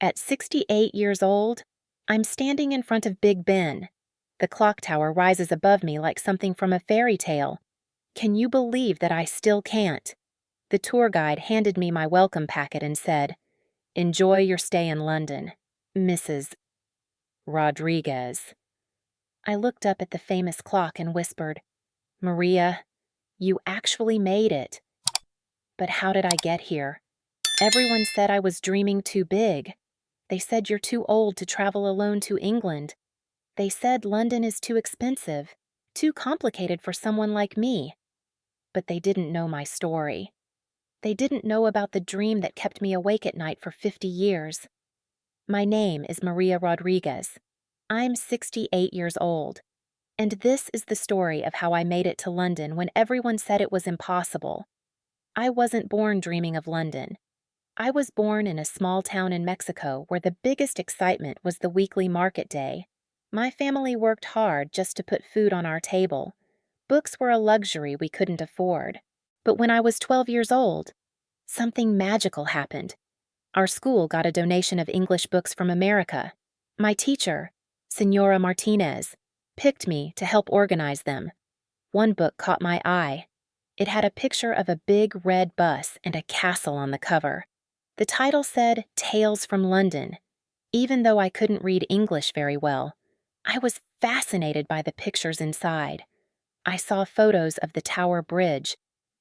At 68 years old, I'm standing in front of Big Ben. The clock tower rises above me like something from a fairy tale. Can you believe that I still can't? The tour guide handed me my welcome packet and said, "Enjoy your stay in London, Mrs. Rodriguez." I looked up at the famous clock and whispered, "Maria, you actually made it." But how did I get here? Everyone said I was dreaming too big. They said you're too old to travel alone to England. They said London is too expensive, too complicated for someone like me. But they didn't know my story. They didn't know about the dream that kept me awake at night for 50 years. My name is Maria Rodriguez. I'm 68 years old. And this is the story of how I made it to London when everyone said it was impossible. I wasn't born dreaming of London. I was born in a small town in Mexico where the biggest excitement was the weekly market day. My family worked hard just to put food on our table. Books were a luxury we couldn't afford. But when I was 12 years old, something magical happened. Our school got a donation of English books from America. My teacher, Senora Martinez, picked me to help organize them. One book caught my eye. It had a picture of a big red bus and a castle on the cover. The title said Tales from London. Even though I couldn't read English very well, I was fascinated by the pictures inside. I saw photos of the Tower Bridge.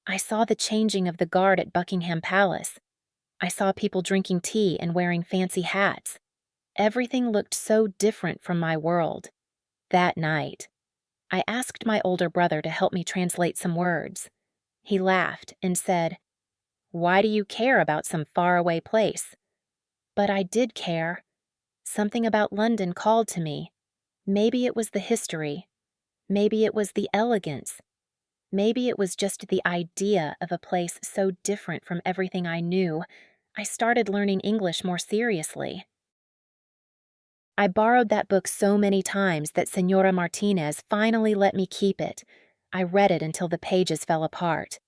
I saw the changing of the guard at Buckingham Palace. I saw people drinking tea and wearing fancy hats. Everything looked so different from my world. That night, I asked my older brother to help me translate some words. He laughed and said, "Why do you care about some faraway place?" But I did care. Something about London called to me. Maybe it was the history. Maybe it was the elegance. Maybe it was just the idea of a place so different from everything I knew. I started learning English more seriously. I borrowed that book so many times that Senora Martinez finally let me keep it. I read it until the pages fell apart.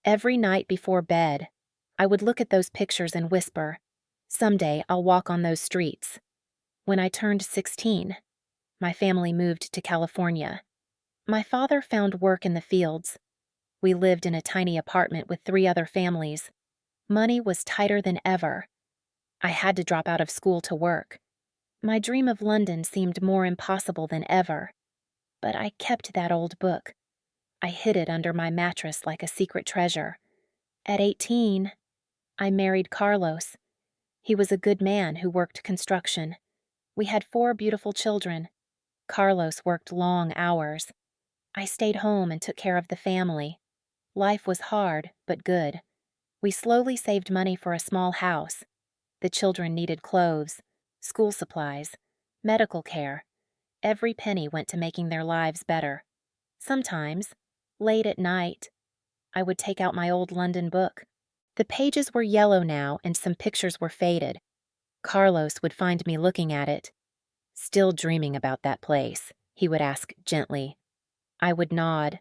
Every night before bed, I would look at those pictures and whisper, "Someday I'll walk on those streets." When I turned 16, my family moved to California. My father found work in the fields. We lived in a tiny apartment with 3 other families. Money was tighter than ever. I had to drop out of school to work. My dream of London seemed more impossible than ever. But I kept that old book. I hid it under my mattress like a secret treasure. At 18, I married Carlos. He was a good man who worked construction. We had 4 beautiful children. Carlos worked long hours. I stayed home and took care of the family. Life was hard, but good. We slowly saved money for a small house. The children needed clothes, school supplies, medical care. Every penny went to making their lives better. Sometimes, late at night, I would take out my old London book. The pages were yellow now and some pictures were faded. Carlos would find me looking at it. "Still dreaming about that place?" he would ask gently. I would nod.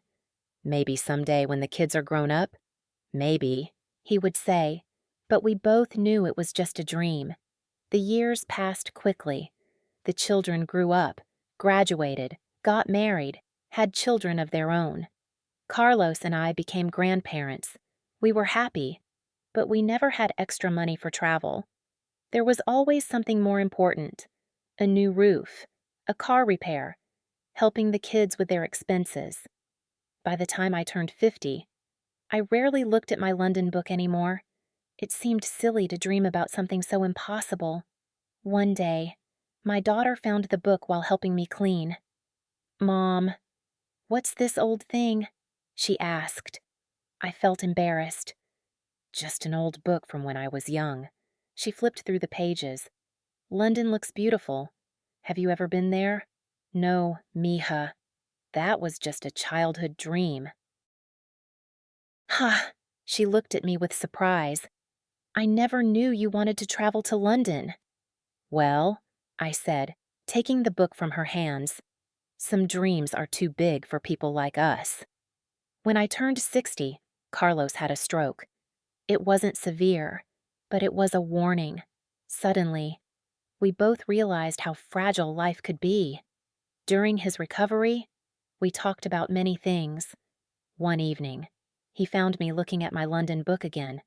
"Maybe someday when the kids are grown up?" "Maybe," he would say, but we both knew it was just a dream. The years passed quickly. The children grew up, graduated, got married, had children of their own. Carlos and I became grandparents. We were happy, but we never had extra money for travel. There was always something more important: a new roof, a car repair, helping the kids with their expenses. By the time I turned 50, I rarely looked at my London book anymore. It seemed silly to dream about something so impossible. One day, my daughter found the book while helping me clean. "Mom, what's this old thing?" she asked. I felt embarrassed. "Just an old book from when I was young." She flipped through the pages. "London looks beautiful. Have you ever been there?" "No, mija. That was just a childhood dream." "Ha!" She looked at me with surprise. "I never knew you wanted to travel to London." "Well," I said, taking the book from her hands, "some dreams are too big for people like us." When I turned 60, Carlos had a stroke. It wasn't severe, but it was a warning. Suddenly, We both realized how fragile life could be. During his recovery, we talked about many things. One evening, he found me looking at my London book again.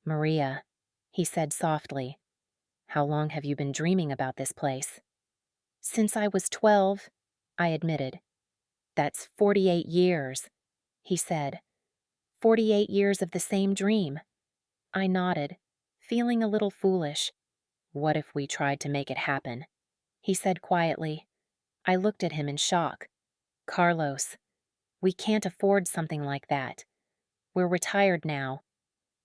"Maria," he said softly, "how long have you been dreaming about this place?" "Since I was 12, I admitted. "That's 48 years, he said. 48 years of the same dream. I nodded, feeling a little foolish. "What if we tried to make it happen?" he said quietly. I looked at him in shock. "Carlos, we can't afford something like that. We're retired now.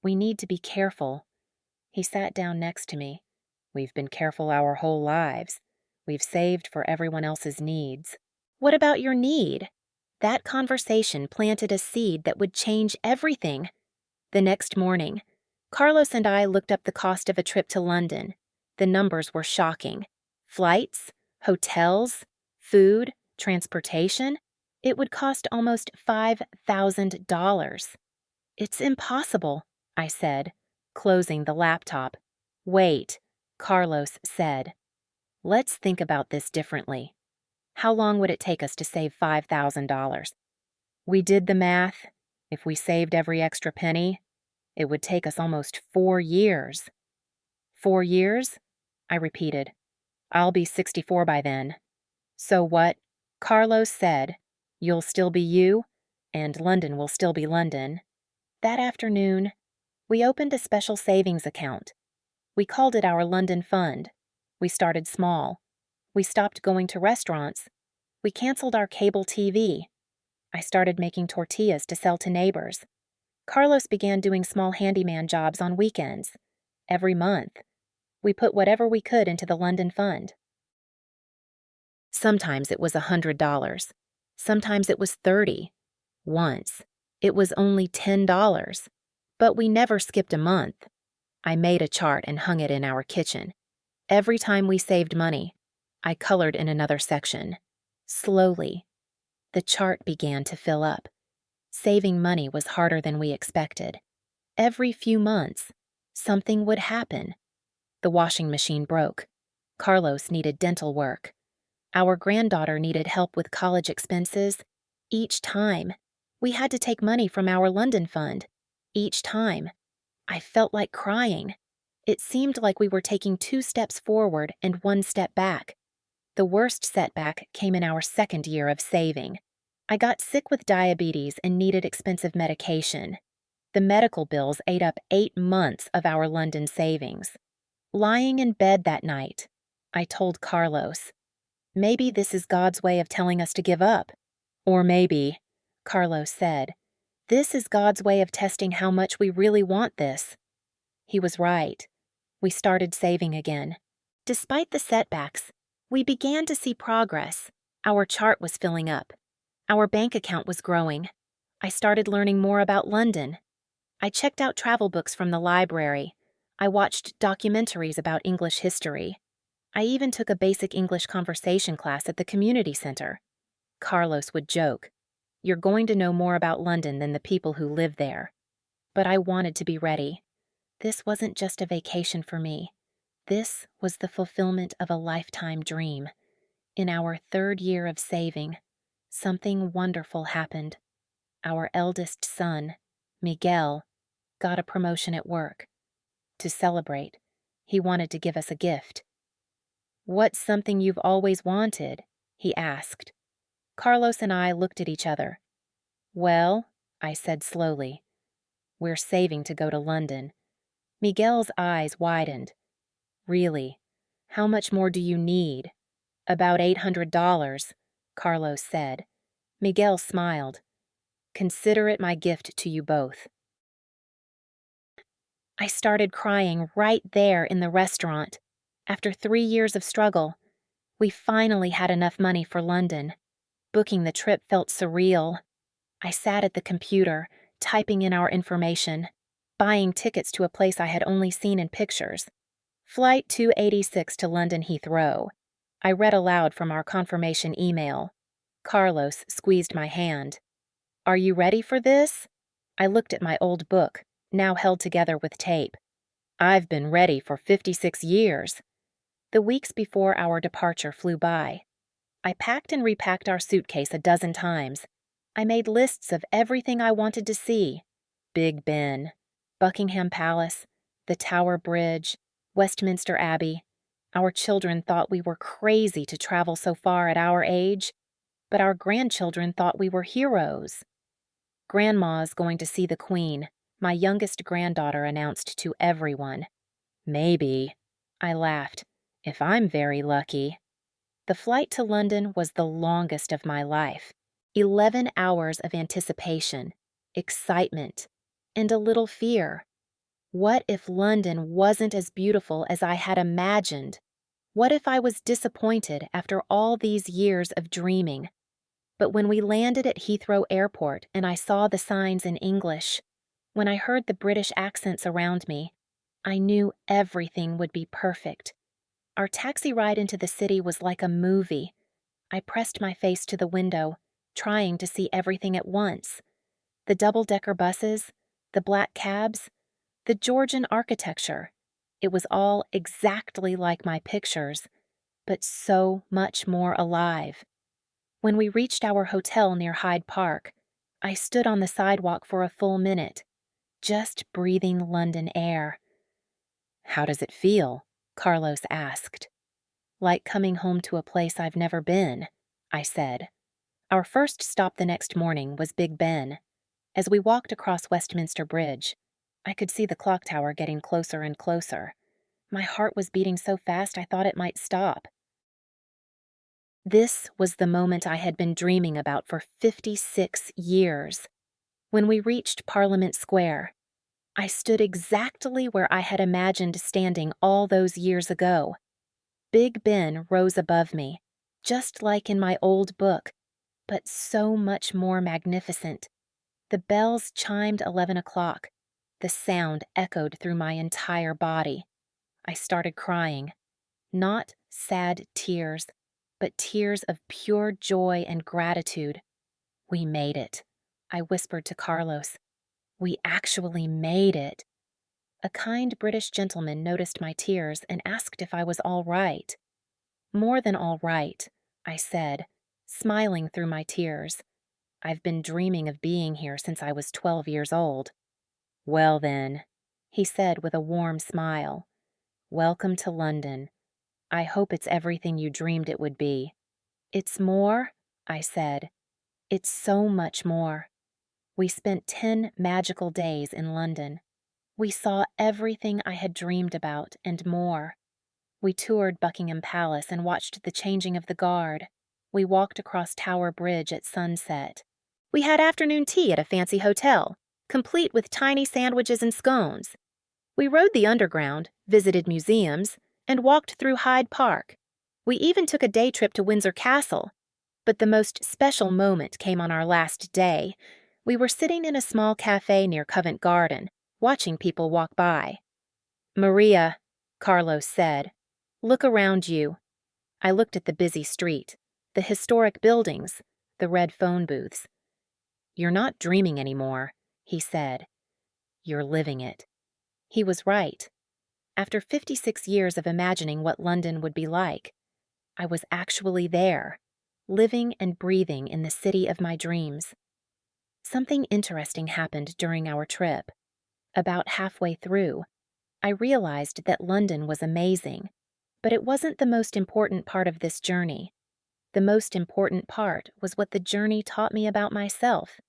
We need to be careful." He sat down next to me. "We've been careful our whole lives. We've saved for everyone else's needs." "What about your need?" That conversation planted a seed that would change everything. The next morning, Carlos and I looked up the cost of a trip to London. The numbers were shocking. Flights, hotels, food, transportation. It would cost almost $5,000. "It's impossible," I said, closing the laptop. "Wait," Carlos said. "Let's think about this differently. How long would it take us to save $5,000? We did the math. If we saved every extra penny, it would take us almost 4 years." "4 years?" I repeated. "I'll be 64 by then." "So what?" Carlos said. "You'll still be you, and London will still be London." That afternoon, we opened a special savings account. We called it our London Fund. We started small. We stopped going to restaurants. We canceled our cable TV. I started making tortillas to sell to neighbors. Carlos began doing small handyman jobs on weekends. Every month, we put whatever we could into the London Fund. Sometimes it was $100. Sometimes it was $30. Once, it was only $10. But we never skipped a month. I made a chart and hung it in our kitchen. Every time we saved money, I colored in another section. Slowly, the chart began to fill up. Saving money was harder than we expected. Every few months, something would happen. The washing machine broke. Carlos needed dental work. Our granddaughter needed help with college expenses. Each time, we had to take money from our London Fund. Each time, I felt like crying. It seemed like we were taking 2 steps forward and 1 step back. The worst setback came in our second year of saving. I got sick with diabetes and needed expensive medication. The medical bills ate up 8 months of our London savings. Lying in bed that night, I told Carlos, "Maybe this is God's way of telling us to give up." "Or maybe," Carlos said, "this is God's way of testing how much we really want this." He was right. We started saving again. Despite the setbacks, we began to see progress. Our chart was filling up. Our bank account was growing. I started learning more about London. I checked out travel books from the library. I watched documentaries about English history. I even took a basic English conversation class at the community center. Carlos would joke, "You're going to know more about London than the people who live there." But I wanted to be ready. This wasn't just a vacation for me. This was the fulfillment of a lifetime dream. In our 3rd year of saving, something wonderful happened. Our eldest son, Miguel, got a promotion at work. To celebrate, he wanted to give us a gift. "What's something you've always wanted?" he asked. Carlos and I looked at each other. "Well," I said slowly, "we're saving to go to London." Miguel's eyes widened. "Really? How much more do you need?" "About $800, Carlos said. Miguel smiled. "Consider it my gift to you both." I started crying right there in the restaurant. After 3 years of struggle, we finally had enough money for London. Booking the trip felt surreal. I sat at the computer, typing in our information, buying tickets to a place I had only seen in pictures. Flight 286 to London Heathrow. I read aloud from our confirmation email. Carlos squeezed my hand. "Are you ready for this?" I looked at my old book, now held together with tape. "I've been ready for 56 years. The weeks before our departure flew by. I packed and repacked our suitcase a dozen times. I made lists of everything I wanted to see: Big Ben, Buckingham Palace, the Tower Bridge, Westminster Abbey. Our children thought we were crazy to travel so far at our age, but our grandchildren thought we were heroes. "Grandma's going to see the Queen," my youngest granddaughter announced to everyone. "Maybe," I laughed, "if I'm very lucky." The flight to London was the longest of my life. 11 hours of anticipation, excitement, and a little fear. What if London wasn't as beautiful as I had imagined? What if I was disappointed after all these years of dreaming? But when we landed at Heathrow Airport and I saw the signs in English, when I heard the British accents around me, I knew everything would be perfect. Our taxi ride into the city was like a movie. I pressed my face to the window, trying to see everything at once. The double-decker buses, the black cabs, the Georgian architecture. It was all exactly like my pictures, but so much more alive. When we reached our hotel near Hyde Park, I stood on the sidewalk for a full minute, just breathing London air. "How does it feel?" Carlos asked. "Like coming home to a place I've never been," I said. Our first stop the next morning was Big Ben. As we walked across Westminster Bridge, I could see the clock tower getting closer and closer. My heart was beating so fast I thought it might stop. This was the moment I had been dreaming about for 56 years. When we reached Parliament Square, I stood exactly where I had imagined standing all those years ago. Big Ben rose above me, just like in my old book, but so much more magnificent. The bells chimed 11 o'clock. The sound echoed through my entire body. I started crying. Not sad tears, but tears of pure joy and gratitude. "We made it," I whispered to Carlos. "We actually made it." A kind British gentleman noticed my tears and asked if I was all right. "More than all right," I said, smiling through my tears. "I've been dreaming of being here since I was 12 years old." "Well then," he said with a warm smile, "welcome to London. I hope it's everything you dreamed it would be." "It's more," I said. "It's so much more." We spent 10 magical days in London. We saw everything I had dreamed about and more. We toured Buckingham Palace and watched the changing of the guard. We walked across Tower Bridge at sunset. We had afternoon tea at a fancy hotel, complete with tiny sandwiches and scones. We rode the Underground, visited museums, and walked through Hyde Park. We even took a day trip to Windsor Castle. But the most special moment came on our last day. We were sitting in a small cafe near Covent Garden, watching people walk by. "Maria," Carlos said, "look around you." I looked at the busy street, the historic buildings, the red phone booths. "You're not dreaming anymore," he said. "You're living it." He was right. After 56 years of imagining what London would be like, I was actually there, living and breathing in the city of my dreams. Something interesting happened during our trip. About halfway through, I realized that London was amazing, but it wasn't the most important part of this journey. The most important part was what the journey taught me about myself.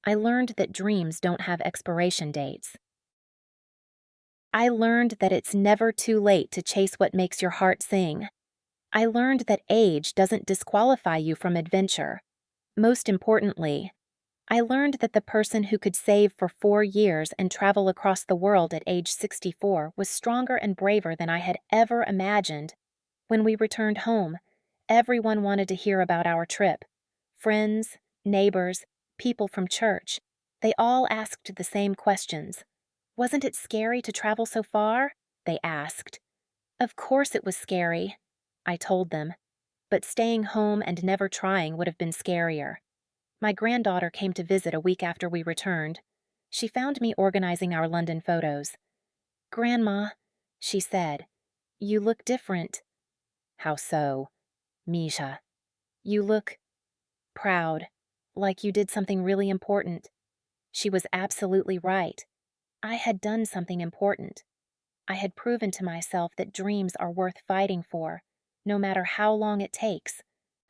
I learned that dreams don't have expiration dates. I learned that it's never too late to chase what makes your heart sing. I learned that age doesn't disqualify you from adventure. Most importantly, I learned that the person who could save for 4 years and travel across the world at age 64 was stronger and braver than I had ever imagined. When we returned home, everyone wanted to hear about our trip. Friends, neighbors, people from church. They all asked the same questions. "Wasn't it scary to travel so far?" they asked. Of course it was scary, I told them, but staying home and never trying would have been scarier. My granddaughter came to visit a week after we returned. She found me organizing our London photos. "Grandma," she said, "you look different." How so? Misha, you look proud, like you did something really important. She was absolutely right. I had done something important. I had proven to myself that dreams are worth fighting for, no matter how long it takes.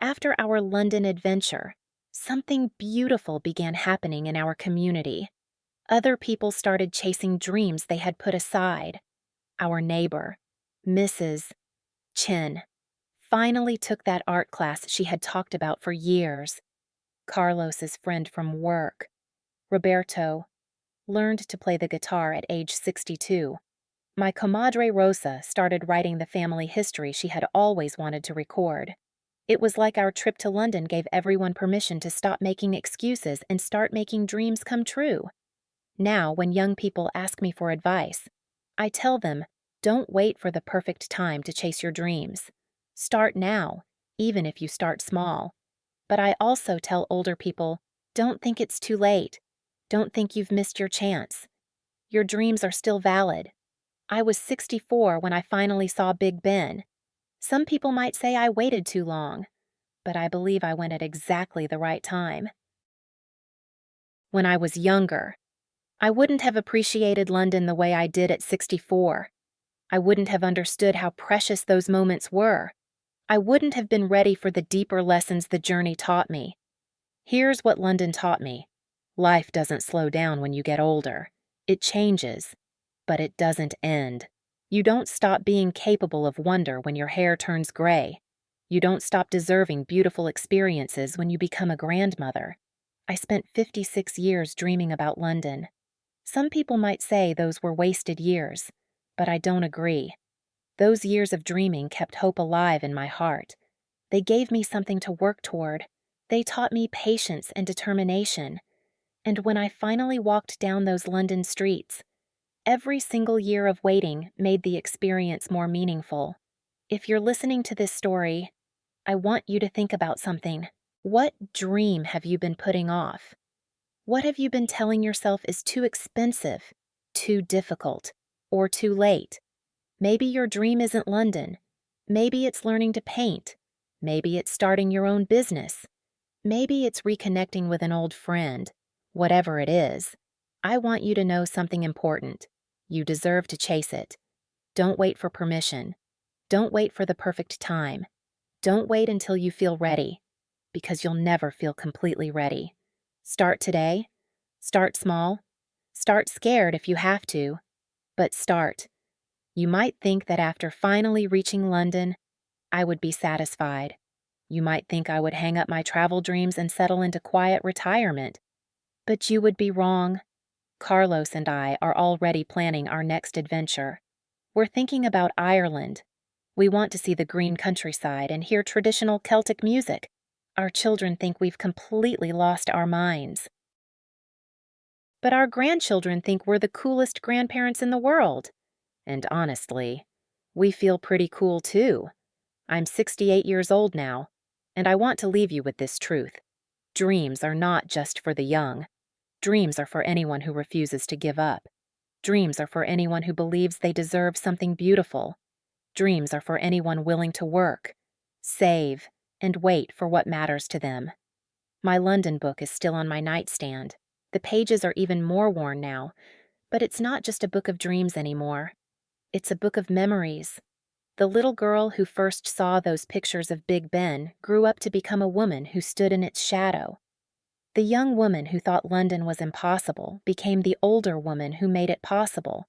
After our London adventure, something beautiful began happening in our community. Other people started chasing dreams they had put aside. Our neighbor, Mrs. Chin, finally took that art class she had talked about for years. Carlos's friend from work, Roberto, learned to play the guitar at age 62. My comadre Rosa started writing the family history she had always wanted to record. It was like our trip to London gave everyone permission to stop making excuses and start making dreams come true. Now, when young people ask me for advice, I tell them, don't wait for the perfect time to chase your dreams. Start now, even if you start small. But I also tell older people, don't think it's too late. Don't think you've missed your chance. Your dreams are still valid. I was 64 when I finally saw Big Ben. Some people might say I waited too long, but I believe I went at exactly the right time. When I was younger, I wouldn't have appreciated London the way I did at 64. I wouldn't have understood how precious those moments were. I wouldn't have been ready for the deeper lessons the journey taught me. Here's what London taught me. Life doesn't slow down when you get older. It changes, but it doesn't end. You don't stop being capable of wonder when your hair turns gray. You don't stop deserving beautiful experiences when you become a grandmother. I spent 56 years dreaming about London. Some people might say those were wasted years, but I don't agree. Those years of dreaming kept hope alive in my heart. They gave me something to work toward. They taught me patience and determination. And when I finally walked down those London streets, every single year of waiting made the experience more meaningful. If you're listening to this story, I want you to think about something. What dream have you been putting off? What have you been telling yourself is too expensive, too difficult, or too late? Maybe your dream isn't London. Maybe it's learning to paint. Maybe it's starting your own business. Maybe it's reconnecting with an old friend. Whatever it is, I want you to know something important. You deserve to chase it. Don't wait for permission. Don't wait for the perfect time. Don't wait until you feel ready, because you'll never feel completely ready. Start today. Start small. Start scared if you have to, but start. You might think that after finally reaching London, I would be satisfied. You might think I would hang up my travel dreams and settle into quiet retirement. But you would be wrong. Carlos and I are already planning our next adventure. We're thinking about Ireland. We want to see the green countryside and hear traditional Celtic music. Our children think we've completely lost our minds. But our grandchildren think we're the coolest grandparents in the world. And honestly, we feel pretty cool too. I'm 68 years old now, and I want to leave you with this truth. Dreams are not just for the young. Dreams are for anyone who refuses to give up. Dreams are for anyone who believes they deserve something beautiful. Dreams are for anyone willing to work, save, and wait for what matters to them. My London book is still on my nightstand. The pages are even more worn now, but it's not just a book of dreams anymore. It's a book of memories. The little girl who first saw those pictures of Big Ben grew up to become a woman who stood in its shadow. The young woman who thought London was impossible became the older woman who made it possible.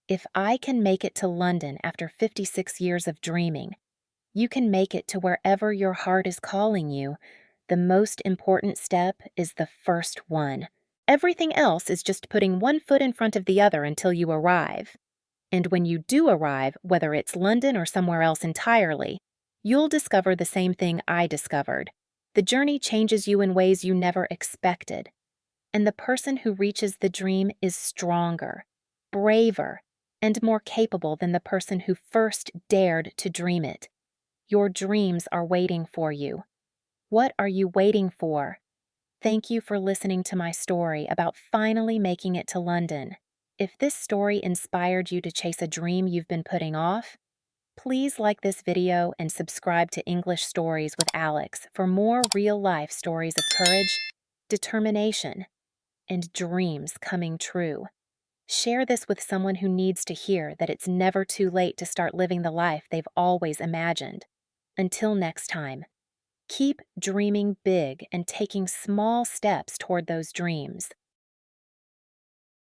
If I can make it to London after 56 years of dreaming, you can make it to wherever your heart is calling you. The most important step is the first one. Everything else is just putting one foot in front of the other until you arrive. And when you do arrive, whether it's London or somewhere else entirely, you'll discover the same thing I discovered. The journey changes you in ways you never expected. And the person who reaches the dream is stronger, braver, and more capable than the person who first dared to dream it. Your dreams are waiting for you. What are you waiting for? Thank you for listening to my story about finally making it to London. If this story inspired you to chase a dream you've been putting off, Please like this video and subscribe to English Stories with Alex for more real-life stories of courage, determination, and dreams coming true. Share this with someone who needs to hear that it's never too late to start living the life they've always imagined. Until next time, keep dreaming big and taking small steps toward those dreams.